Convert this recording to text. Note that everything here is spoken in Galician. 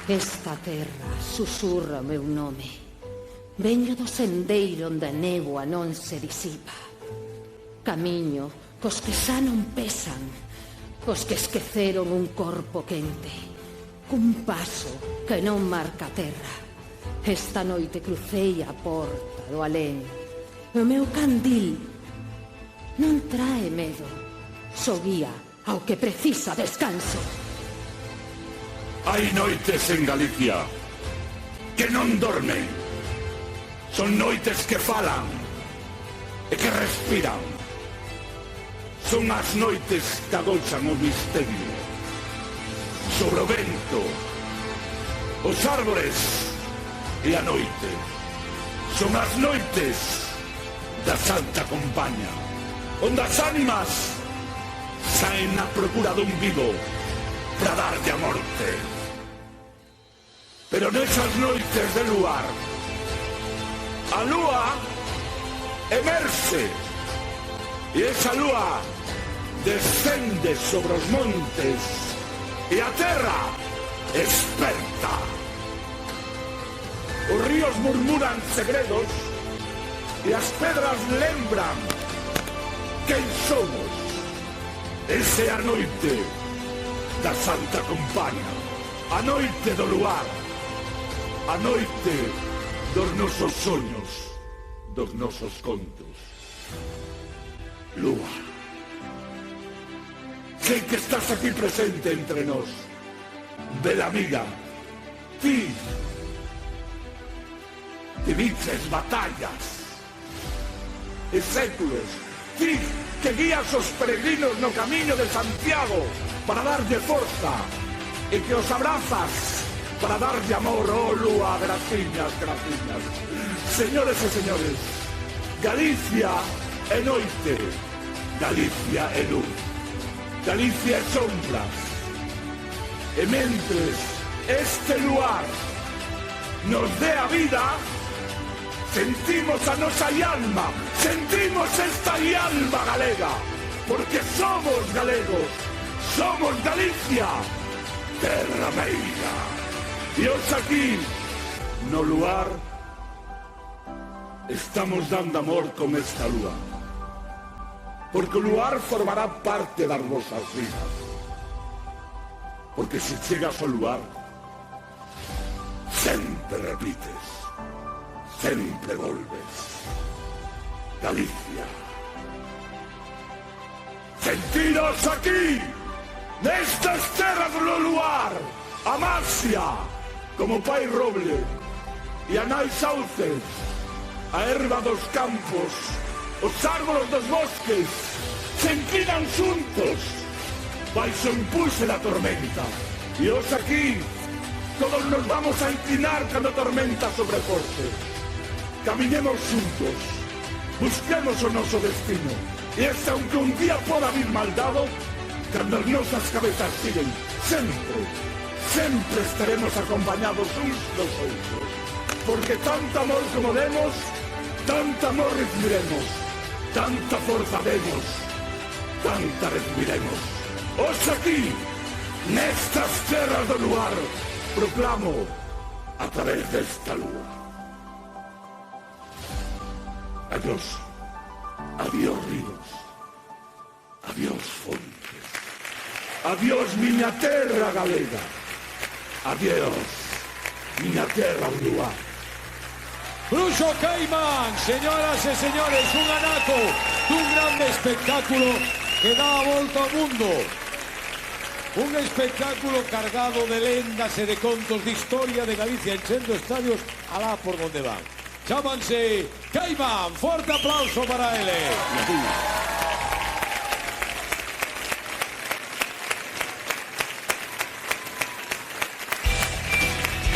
Esta terra susurra o meu nome. Veño do sendeiro onde a néboa non se disipa. Camiño cos que xa non pesan, cos que esqueceron un corpo quente, cun paso que non marca a terra. Esta noite crucei a porta do alén. O meu candil non trae medo, só guía ao que precisa descanso. Hai noites en Galicia que non dormen. Son noites que falan e que respiran. Son as noites que agochan o misterio. Sobre o vento, os árbores e a noite. Son as noites da Santa Compaña, onde as ánimas saen na procura dun vivo para darlle a morte. Pero nesas noites de luar, a lúa emerxe e esa lúa descende sobre os montes e a terra esperta. Os ríos murmuran segredos e as pedras lembran quen somos. Esa é a noite da Santa Compaña, a noite do luar, a noite dos nosos soños, dos nosos contos. Lúa, sei que estás aquí presente entre nós. Bela amiga, ti viches batallas e séculos, ti que guías os peregrinos no camiño de Santiago para darlle forza e que os abrazas para darlle amor. Oh, lúa, graciñas, graciñas. Señores e señores, Galicia é noite, Galicia é luz, Galicia é sombras. E mentres este luar nos dé a vida, sentimos a nosa alma, sentimos esta alma galega, porque somos galegos, somos Galicia, terra meiga. E hoxe aquí, no luar, estamos dando amor con esta lúa, porque o luar formará parte das vosas vidas. Porque se chegas ao luar, sempre repites, sempre volves. Galicia. Sentiros aquí, nestas terras do luar, a Masia, como pai roble, e a nai sauces, a erva dos campos, os árboles dos bosques, se inclinan xuntos, baixo o impulso da tormenta. E hoxe aquí, todos nos vamos a inclinar cando a tormenta sobreforce. Camiñemos xuntos, busquemos o noso destino. E este, aunque un día poda vir maldado, cando as nosas cabezas siguen, sempre, sempre estaremos acompañados uns dos outros. Porque tanto amor como demos, tanto amor recibiremos, tanta forza demos, tanta recibiremos. Hoxe aquí, nestas terras do luar, proclamo a través desta lúa. Adiós, adiós ríos, adiós fontes, adiós miña terra galega, adiós miña terra do luar. Bruxo Caimán, señoras e señores, un anaco dun grande espectáculo que dá a volta ao mundo. Un espectáculo cargado de lendas e de contos de historia de Galicia, enchendo estadios alá por donde van. Chámanse Caimán, forte aplauso para ele.